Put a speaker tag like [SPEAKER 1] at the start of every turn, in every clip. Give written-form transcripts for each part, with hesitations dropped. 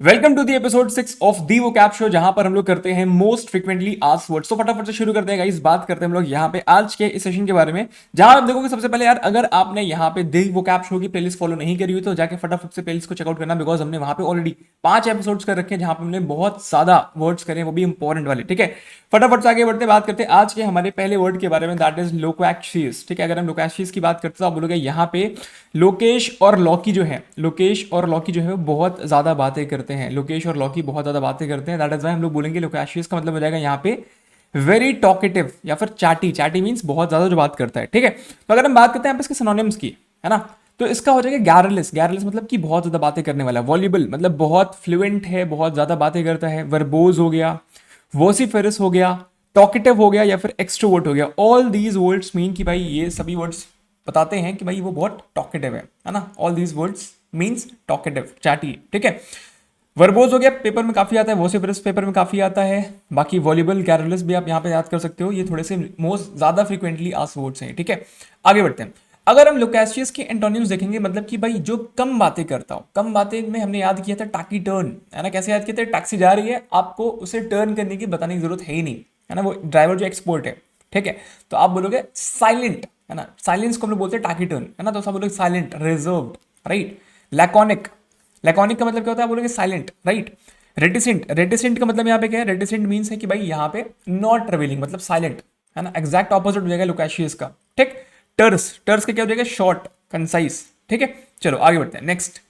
[SPEAKER 1] Welcome to the episode 6 of the vocab show, जहां पर हम लोग करते हैं मोस्ट फ्रिक्वेंटली आस्क्ड वर्ड्स। तो फटाफट से शुरू करते हैं गाइस। बात करते हैं हम लोग यहाँ पे आज के इस सेशन के बारे में, जहां आप देखोगे सबसे पहले यार, अगर आपने यहाँ पे दी वोकैब शो की प्लेलिस्ट फॉलो नहीं करी हुई तो जाके फटाफट से प्लेलिस्ट को चेकआउट करना, बिकॉज हमने वहां पे ऑलरेडी 5 एपिसोड्स कर रखे हैं जहां पे हमने बहुत ज्यादा वर्ड्स करे, वो भी इंपॉर्टेंट वाले। ठीक है, फटाफट से आगे बढ़ते बात करते हैं आज के हमारे पहले वर्ड के बारे में, दैट इज लोक्वैक्सीज। ठीक है, अगर हम लोक्वैक्सीज की बात करते हैं तो आप बोलोगे यहाँ पे लोकेश और लॉकी जो है, लोकेश और लॉकी जो है वो बहुत ज्यादा बातें करते हैं। लोकेश और लॉकी बहुत ज्यादा बातें करते हैं, दैट इज वाई हम लोग बोलेंगे लोकेशियस का मतलब हो जाएगा यहाँ पे वेरी टॉकेटिव या फिर चैटी। चैटी मीन्स बहुत ज्यादा जो बात करता है। ठीक है, तो अगर हम बात करते हैं यहाँ पे इसके सिनोनिम्स की, है ना, तो इसका हो जाएगा गैरलिस। गैरलिस मतलब कि बहुत ज्यादा बातें करने वाला। वॉल्यूबल मतलब बहुत फ्लुएंट है, बहुत ज्यादा बातें करता है। वर्बोज हो गया, वोसिफेरस हो गया, टॉकेटिव हो गया या फिर एक्सट्रोवर्ट हो गया। ऑल दीज वर्ड्स मीन कि भाई ये सभी वर्ड्स बताते हैं कि भाई वो बहुत टॉकेटिव है ना। All these words means talkative, chatty. ठीक है, वर्बोज हो गया, पेपर में काफी आता है। वोसिफरस पेपर में काफी आता है। बाकी वॉल्यूबल, कैरोलिस भी आप यहाँ पे याद कर सकते हो। ये थोड़े से मोस्ट ज्यादा फ्रीक्वेंटली आस्क्ड वर्ड्स हैं। ठीक है, आगे बढ़ते हैं। अगर हम लोकेशियस के एंटोनिम्स देखेंगे, मतलब कि भाई जो कम बातें करता हो। कम बातें में हमने याद किया था टाकी टर्न, है ना। कैसे याद किया था? टैक्सी जा रही है, आपको उसे टर्न करने की बताने की जरूरत है ही नहीं, है ना। वो ड्राइवर जो एक्सपर्ट है। ठीक है, तो आप बोलोगे साइलेंट, है ना। साइलेंस को हम लोग बोलते हैं टाकी टर्न, है ना। तो सब बोलोगे silent, reserved, right. Laconic, laconic का मतलब क्या होता है? बोलोगे साइलेंट, राइट। रेटिसेंट, रेटिसेंट का मतलब यहाँ पे क्या है? रेटिसेंट मीन्स है कि भाई यहाँ पे नॉट रिवीलिंग, मतलब साइलेंट, है ना। एग्जैक्ट ऑपोजिट हो जाएगा लोकेशियस का। ठीक। टर्स, टर्स का क्या हो जाएगा? Short, concise. ठीक है, चलो आगे बढ़ते हैं। Next,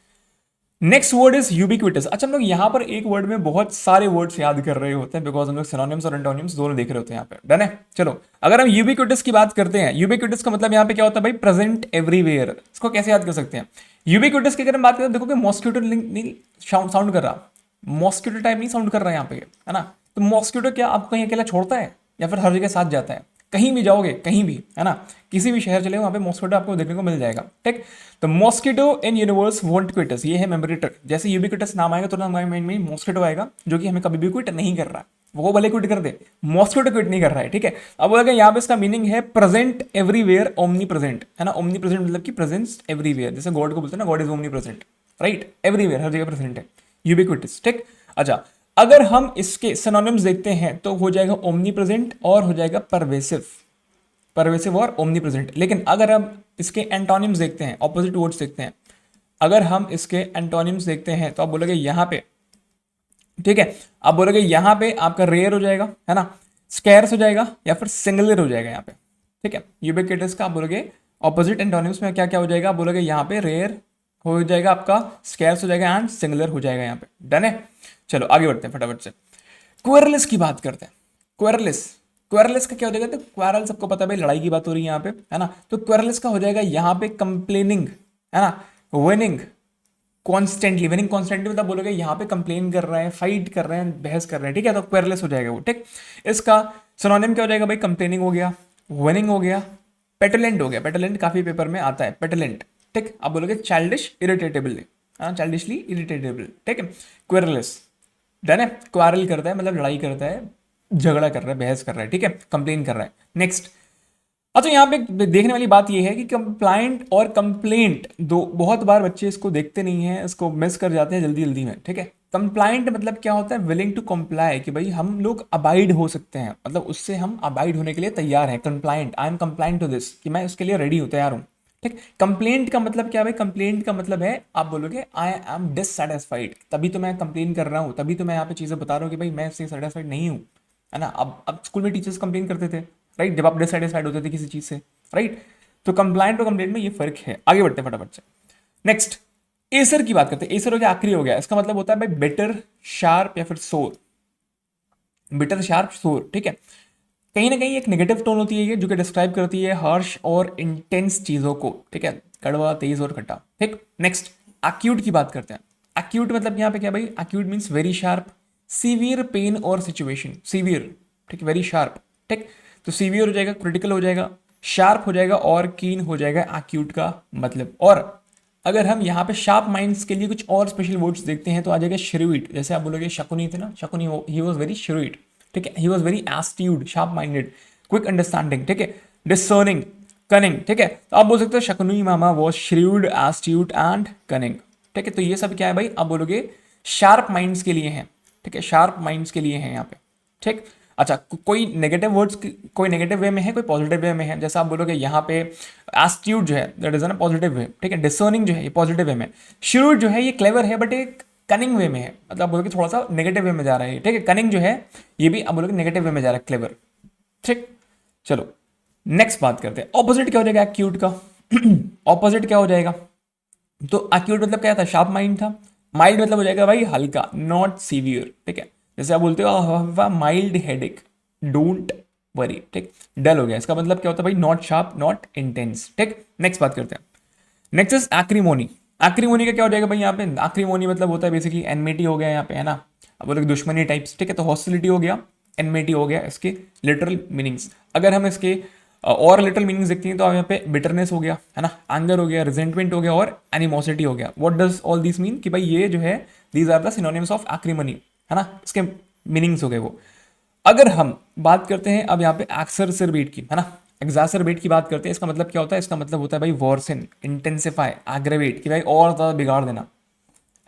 [SPEAKER 1] next word is ubiquitous. अच्छा, हम लोग यहाँ पर एक वर्ड में बहुत सारे वर्ड्स याद कर रहे होते हैं, बिकॉज हम लोग सिनोनिम्स और एंटोनिम्स दोनों देख रहे होते हैं यहाँ पे। डन है, चलो अगर हम यूबिक्विटस की बात करते हैं, यूबिक्विटस का मतलब यहाँ पे क्या होता है भाई? Present everywhere. इसको कैसे याद कर सकते हैं? यूबिक्विटस की अगर हम बात करें, देखो कि मॉस्किटो नहीं साउंड कर रहा, मॉस्किटो टाइप नहीं साउंड कर रहा है यहाँ पे, है ना। तो मॉस्किटो क्या आपको कहीं अकेला छोड़ता है या फिर हर जगह साथ जाता है? कहीं भी जाओगे, कहीं भी, है ना, किसी भी शहर चले वहां पे मॉस्किटो आपको देखने को मिल जाएगा। ठीक, तो mosquito in universe won't quit us, ये है मेमोरेटर। जैसे यूबिक्विटस नाम आएगा तो हमारे माइंड में मॉस्किटो आएगा, जो कि हमें कभी भी क्विट नहीं कर रहा है। वो भले क्विट कर दे, मॉस्किटो क्विट नहीं कर रहा है। ठीक है, अब अगर यहाँ पे इसका मीनिंग है प्रेजेंट एवरीवेयर, ओमनी प्रेजेंट, है ना। ओमनी प्रेजेंट मतलब कि प्रेजेंस एवरीवेयर, जैसे गॉड को बोलते हैं ना, God is omnipresent, right. Everywhere, हर जगह प्रेजेंट है, यूबिक्विटस। ठीक, अच्छा अगर हम इसके सिनोनिम्स देखते हैं तो हो जाएगा ओमनी प्रेजेंट और हो जाएगा परवेसिव, परवेसिव और ओमनी प्रेजेंट। लेकिन अगर हम इसके एंटोनिम्स देखते हैं, ऑपोजिट वर्ड्स देखते हैं, अगर हम इसके एंटोनिम्स देखते हैं तो आप बोलोगे यहाँ पे, ठीक है, आप बोलोगे यहाँ पे आपका रेयर हो जाएगा, है ना, स्कैर्स हो जाएगा या फिर सिंगुलर हो जाएगा यहाँ पे। ठीक है, यूबिक्विटस का आप बोलोगे ऑपोजिट एंटोनिम्स में क्या क्या हो जाएगा? आप बोलोगे यहाँ पे रेयर हो जाएगा, आपका स्कैर्स हो जाएगा एंड सिंगुलर हो जाएगा यहाँ पे। डन है, चलो आगे बढ़ते हैं फटाफट से। क्वेरलिस की बात करते हैं। क्वेरलिस, क्वेरलिस का क्या हो जाएगा? तो क्वेरल सबको पता है भाई, लड़ाई की बात हो रही है यहाँ पे, है ना। तो क्वेरलिस का हो जाएगा यहाँ पे कंप्लेनिंग, है ना, विनिंग कॉन्स्टेंटली। विनिंग कॉन्स्टेंटली मतलब बोलोगे यहाँ पे कंप्लेन कर रहे हैं, फाइट कर रहे हैं, बहस कर रहे हैं। ठीक है, तो क्वेरलिस हो जाएगा वो। ठीक, इसका सिनोनिम क्या हो जाएगा भाई? कंप्लेनिंग हो गया, विनिंग हो गया, पेटलेंट हो गया। पेटलेंट काफी पेपर में आता है, पेटलेंट। ठीक, आप बोलोगे चाइल्डिश इरिटेटेबल, चाइल्डिशली इरिटेटेबल। ठीक है, क्वेरलिस। डन है, क्वारल करता है मतलब लड़ाई करता है, झगड़ा कर रहा है, बहस कर रहा है। ठीक है, कंप्लेन कर रहा है। नेक्स्ट, अच्छा यहाँ पे देखने वाली बात यह है कि कंप्लाइंट और कंप्लेंट दो, बहुत बार बच्चे इसको देखते नहीं है, इसको मिस कर जाते हैं जल्दी जल्दी में। ठीक है, कंप्लाइंट मतलब क्या होता है? विलिंग टू कंप्लाई, कि भाई हम लोग अबाइड हो सकते हैं, मतलब उससे हम अबाइड होने के लिए तैयार हैं। Compliant, I am compliant to this, कि मैं उसके लिए रेडी हूँ, तैयार हूँ। ठीक, कंप्लेंट का मतलब क्या है भाई? कंप्लेंट का मतलब है आप बोलोगे आई एम डिससेटिस्फाइड, तभी तो मैं कंप्लेन कर रहा हूँ, तभी तो मैं यहाँ पे चीजें बता रहा हूँ कि भाई मैं इससे सेटिस्फाइड नहीं हूँ, है ना। अब स्कूल में टीचर्स कंप्लेन करते थे, राइट, जब आप डिससेटिस्फाइड होते थे किसी चीज से, राइट। तो कंप्लाइंट और कंप्लेंट में ये फर्क है। आगे बढ़ते हैं फटाफट से। नेक्स्ट, एसर की बात करते हैं। एसर हो गया, आखिरी हो गया। इसका मतलब होता है भाई बिटर, शार्प या फिर सोर। बिटर, शार्प, सोर। ठीक है, कहीं ना कहीं एक नेगेटिव टोन होती है ये, जो कि डिस्क्राइब करती है हार्श और इंटेंस चीजों को। ठीक है, कड़वा, तेज और खट्टा। ठीक, नेक्स्ट, एक्यूट की बात करते हैं। एक्यूट मतलब यहाँ पे क्या भाई? Acute means very sharp, severe pain और सिचुएशन, सीवियर। ठीक, वेरी शार्प। ठीक, तो सीवियर हो जाएगा, क्रिटिकल हो जाएगा, शार्प हो जाएगा और कीन हो जाएगा एक्यूट का मतलब। और अगर हम यहाँ पे शार्प माइंड्स के लिए कुछ और स्पेशल वर्ड्स देखते हैं तो आ जाएगा श्रूइट। जैसे आप बोलोगे शकुनी थे ना, Shakuni, he was very shrewd. ठीक है, he was very astute, sharp minded, quick understanding. ठीक है, डिसर्निंग, कनिंग। ठीक है, तो आप बोल सकते हो शकुनी मामा वॉज श्रूड, एस्ट्यूड एंड कनिंग। ठीक है, तो ये सब क्या है भाई? आप बोलोगे शार्प माइंड्स के लिए हैं, ठीक है, शार्प माइंड्स के लिए हैं यहाँ पे, ठीक। अच्छा, कोई नेगेटिव वर्ड्स कोई नेगेटिव वे में है, कोई पॉजिटिव वे में है। जैसा आप बोलोगे यहाँ पे एस्ट्यूट जो है दैट इज ना पॉजिटिव वे, ठीक है। डिसर्निंग जो है ये पॉजिटिव वे में। श्रूड जो है ये क्लेवर है बट एक कनिंग वे में है, मतलब आप बोलोगे थोड़ा सा नेगेटिव वे में जा रहा है, ठीक है। कनिंग जो है ये भी आप बोलोगे नेगेटिव वे में जा रहा है, क्लेवर, ठीक। चलो नेक्स्ट बात करते हैं, ऑपोजिट क्या हो जाएगा एक्यूट का। ऑपोजिट क्या हो जाएगा, तो एक्यूट मतलब क्या था, शार्प माइंड था। माइल्ड मतलब हो जाएगा भाई हल्का, नॉट सीवियर, ठीक है। जैसे आप बोलते हो माइल्ड हेडेक, डोंट वरी, ठीक। डल हो गया, इसका मतलब क्या होता है भाई, नॉट शार्प, नॉट इंटेंस, ठीक। नेक्स्ट बात करते हैं, नेक्स्ट इज एक्रीमोनी। एक्रीमोनी का क्या हो जाएगा भाई यहाँ पे, एक्रीमोनी मतलब होता है बेसिकली एनमिटी हो गया यहाँ पे, है ना, अब बोलोगे दुश्मनी टाइप्स, ठीक है। तो हॉस्टिलिटी हो गया, एनमिटी हो गया, इसके लिटरल मीनिंग्स। अगर हम इसके और लिटल मीनिंग्स देखते हैं तो यहाँ पे बिटरनेस हो गया, है ना, एंगर हो गया, रिजेंटमेंट हो गया और एनिमोसिटी हो गया। What does all this mean, कि भाई ये जो है these are the synonyms of acrimony, है ना, इसके मीनिंग्स हो गए वो। अगर हम बात करते हैं अब यहाँ पे एक्सरसरबेट की, है ना, एग्जासरबेट की बात करते हैं, इसका मतलब क्या होता है, इसका मतलब होता है भाई वॉर्सन, इंटेंसिफाई, एग्रेवेट, कि भाई और ज़्यादा बिगाड़ देना,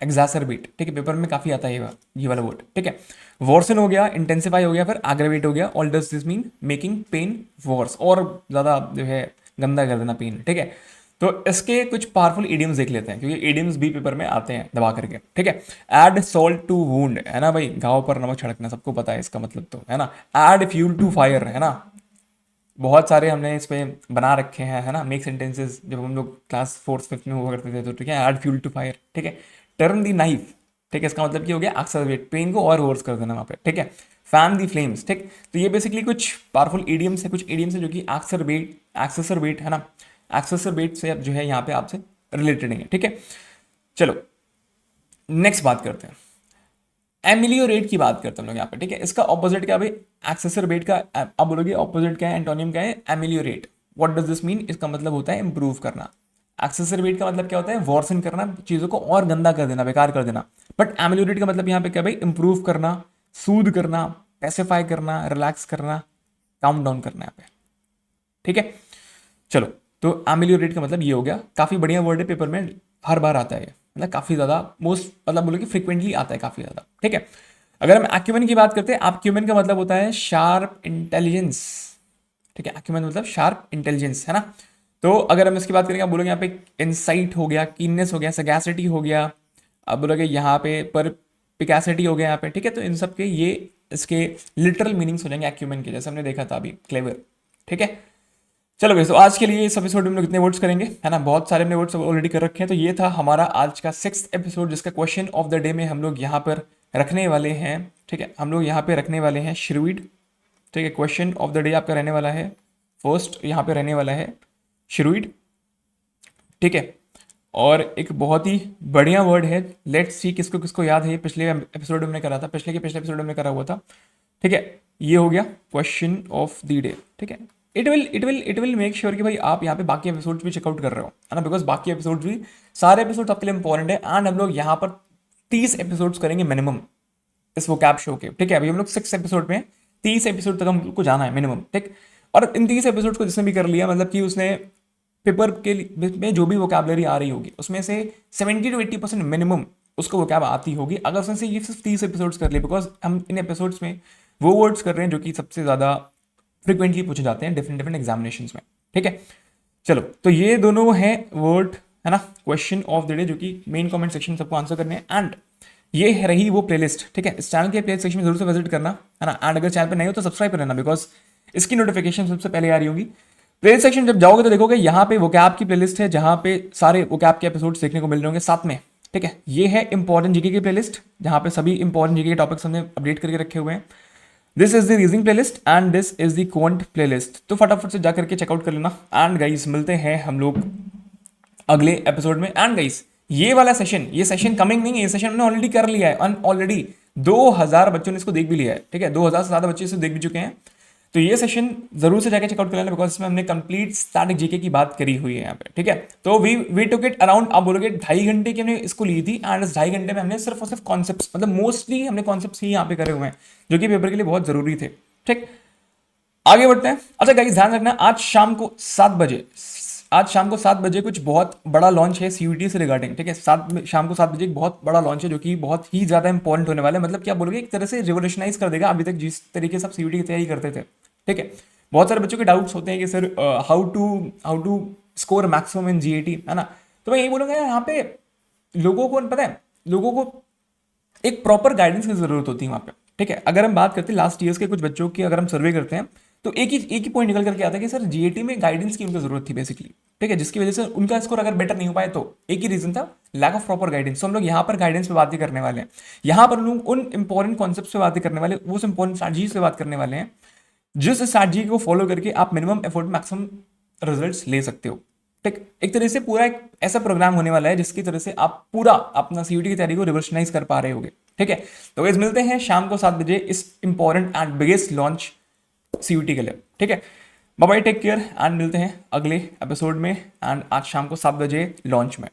[SPEAKER 1] एग्जासरबेट, ठीक है। पेपर में काफी आता है ये वाला वर्ड, ठीक है। वॉर्सन हो गया, इंटेंसिफाई हो गया, फिर एग्रेवेट हो गया। All does this mean making pain worse, और ज्यादा जो है गंदा कर देना पेन, ठीक है। तो इसके कुछ पावरफुल इडियम्स देख लेते हैं, क्योंकि इडियम्स भी पेपर में आते हैं दबा करके, ठीक है। एड सॉल्ट टू वुंड, है ना भाई, घाव पर नमक छिड़कना, सबको पता है इसका मतलब, तो है ना। एड फ्यूल टू फायर, है ना, बहुत सारे हमने इस पे बना रखे हैं, है ना, मेक सेंटेंसेस जब हम लोग क्लास फोर्थ फिफ्थ में हुआ करते थे, तो ठीक है, ऐड फ्यूल टू फायर, ठीक है। टर्न दी नाइफ, ठीक है, इसका मतलब क्या हो गया, एक्सेलरेट, पेन को और वर्स कर देना वहाँ पे, ठीक है। फैन दी फ्लेम्स, ठीक। तो ये बेसिकली कुछ पावरफुल इडियम्स है, कुछ इडियम्स है जो कि एक्सेसरबेट, है ना, एक्सेसरबेट से जो है यहाँ पे आपसे रिलेटेड है, ठीक है। चलो नेक्स्ट बात करते हैं, एमिलियोरेट की बात करते हैं हम लोग यहाँ पे, ठीक है। इसका ऑपोजिट क्या है भाई, एक्सेसरबेट का आप बोलोगे ऑपोजिट क्या है, एंटोनियम क्या है, ameliorate. What does this mean, इसका मतलब होता है इंप्रूव करना। एक्सेसरबेट का मतलब क्या होता है, वॉर्सन करना, चीजों को और गंदा कर देना, बेकार कर देना। बट एमिलियोरेट का मतलब यहाँ पे क्या भाई, इंप्रूव करना, सूद करना, पैसिफाई करना, रिलैक्स करना, काम डाउन करना यहाँ पे, ठीक है। चलो, तो एमिलियोरेट का मतलब ये हो गया, काफी बढ़िया वर्ड है, पेपर में हर बार आता है, मतलब काफी ज्यादा मोस्ट, मतलब बोलो कि फ्रिक्वेंटली आता है काफी ज्यादा, ठीक है। अगर हम एक्यूमेन की बात करते हैं, एक्यूमेन का मतलब होता है शार्प इंटेलिजेंस, ठीक है। एक्यूमेन मतलब शार्प इंटेलिजेंस, है ना। तो अगर हम इसकी बात करेंगे, आप बोलोगे यहाँ पे इंसाइट हो गया, कीननेस हो गया, सगैसिटी हो गया, आप बोलोगे यहाँ पे पर पिकासिटी हो गया यहाँ पे, ठीक है। तो इन सब के ये इसके लिटरल मीनिंग्स हो जाएंगे एक्यूमेन के, जैसे हमने देखा था अभी क्लेवर, ठीक है। चलो भाई, तो आज के लिए इस एपिसोड में हम लोग कितने वर्ड्स करेंगे, है ना, बहुत सारे हमने वर्ड्स ऑलरेडी कर रखे हैं। तो ये था हमारा आज का 6th एपिसोड, जिसका क्वेश्चन ऑफ द डे में हम लोग यहाँ पर रखने वाले हैं, ठीक है। हम लोग यहाँ पे रखने वाले हैं श्रूड, ठीक है। क्वेश्चन ऑफ द डे आपका रहने वाला है, फर्स्ट यहाँ पे रहने वाला है श्रूड, ठीक है। और एक बहुत ही बढ़िया वर्ड है, लेट्स सी किसको किसको याद है, ये पिछले एपिसोड में हमने करा था, पिछले एपिसोड में हमने करा हुआ था, ठीक है। ये हो गया क्वेश्चन ऑफ द डे, ठीक है। इट विल मेक श्योर कि भाई आप यहाँ पे बाकी एपिसोड्स भी चेकआउट कर रहे हो, है ना, बिकॉज बाकी एपिसोड्स भी, सारे एपिसोड्स आपके लिए इंपॉर्टेंट है। एंड हम लोग यहाँ पर 30 एपिसोड्स करेंगे मिनिमम इस वोकैब शो के, ठीक है। अभी हम लोग 6 एपिसोड में 30 एपिसोड तक हमको जाना है मिनिमम, ठीक। और इन 30 एपिसोड को जिसने भी कर लिया, मतलब कि उसने पेपर के में जो भी वोकैबलरी आ रही होगी उसमें से 70 to 80% मिनिमम उसको वोकैब आती होगी, अगर उसने से ये सिर्फ 30 एपिसोड्स कर लिए। बिकॉज हम इन एपिसोड्स में वो वर्ड्स कर रहे हैं जो कि सबसे ज़्यादा फ्रिक्वेंटली पूछे जाते हैं डिफरेंट एग्जामिनेशंस में, ठीक है। चलो, तो ये दोनों हैं वर्ड, है ना, क्वेश्चन ऑफ द डे, जो कि मेन कमेंट सेक्शन सबको आंसर करने हैं। एंड ये है रही वो प्लेलिस्ट, ठीक है। इस चैनल के प्लेलिस्ट सेक्शन में जरूर से विजिट करना, है ना। एंड अगर चैनल पर नहीं हो तो सब्सक्राइब कर लेना, बिकॉज इसकी नोटिफिकेशन सबसे पहले आ रही होंगी। प्लेलिस्ट सेक्शन जब जाओगे तो देखोगे यहाँ पे वोकैब की प्लेलिस्ट है, जहाँ पे सारे वोकैब के एपिसोड्स देखने को मिल रहे होंगे साथ में, ठीक है। ये है इंपॉर्टेंट जीके की प्लेलिस्ट, जहाँ पे सभी इंपॉर्टेंट जीके के टॉपिक्स हमने अपडेट करके रखे हुए हैं। This is the reasoning playlist and this is the quant playlist, तो फटाफट से जाकर के चेकआउट कर लेना। एंड गाइस, मिलते हैं हम लोग अगले एपिसोड में। एंड गाइस, ये वाला सेशन, ये सेशन कमिंग नहीं है, ये सेशन हमने ऑलरेडी कर लिया है, ऑलरेडी 2000 बच्चों ने इसको देख भी लिया है, ठीक है। 2000 से ज्यादा बच्चे इसे देख भी चुके हैं। तो ये सेशन जरूर से जाकर चेकआउट कर लेना, बिकॉज इसमें हमने कंप्लीट स्टैटिक जीके की बात करी हुई है यहाँ पे, ठीक है। तो वी टुक इट अराउंड, आप बोलोगे 2.5 घंटे की हमने इसको ली थी। एंड इस 2.5 घंटे में हमने सिर्फ और सिर्फ कॉन्सेप्ट्स, मतलब मोस्टली हमने कॉन्सेप्ट्स ही यहाँ पे करे हुए हैं, जो कि पेपर के लिए बहुत जरूरी थे, ठीक। आगे बढ़ते हैं। अच्छा गाइस, ध्यान रखना, आज शाम को 7 बजे आज शाम को 7 बजे कुछ बहुत बड़ा लॉन्च है सीयूटी से रिगार्डिंग, ठीक है। शाम को 7 बजे एक बहुत बड़ा लॉन्च है जो कि बहुत ही ज्यादा इंपॉर्टेंट होने वाला है। मतलब क्या बोलोगे, एक तरह से रिवोल्यूशनाइज कर देगा अभी तक जिस तरीके से आप सीयूटी की तैयारी करते थे, ठीक है। बहुत सारे बच्चों के डाउट्स होते हैं कि sir how to score maximum in GAT, है ना। तो मैं यही बोलूंगा यार, यहाँ पे लोगों को पता है, लोगों को एक प्रॉपर गाइडेंस की जरूरत होती है वहां पे, ठीक है। अगर हम बात करते हैं लास्ट ईयर्स के कुछ बच्चों की, अगर हम सर्वे करते हैं तो एक ही पॉइंट निकल करके आता है कि सर जीएटी में गाइडेंस की उनको जरूरत थी बेसिकली, ठीक है। जिसकी वजह से उनका स्कोर अगर बेटर नहीं हो पाए तो एक ही रीजन था, लैक ऑफ प्रॉपर गाइडेंस। तो हम लोग यहाँ पर गाइडेंस पे बातें करने वाले हैं। यहाँ पर हम लोग उन इंपॉर्टेंट कॉन्सेप्ट पे बातें करने वाले, वो इंपॉर्टेंट स्ट्रैटेजीज पे बात करने वाले हैं जिस स्ट्रैटेजी को फॉलो करके आप मिनिमम एफर्ट मैक्सिमम रिजल्ट्स ले सकते हो, ठीक। एक तरह से पूरा एक ऐसा प्रोग्राम होने वाला है जिसकी तरह से आप पूरा अपना सीयूटी की तैयारी को रिवोल्यूशनाइज कर पा रहे होगे, ठीक है। तो गाइस मिलते हैं शाम को 7 बजे इस important and biggest launch CUT के लिए, ठीक है। Bye bye, take care and मिलते हैं अगले एपिसोड में एंड आज शाम को 7 बजे लॉन्च में।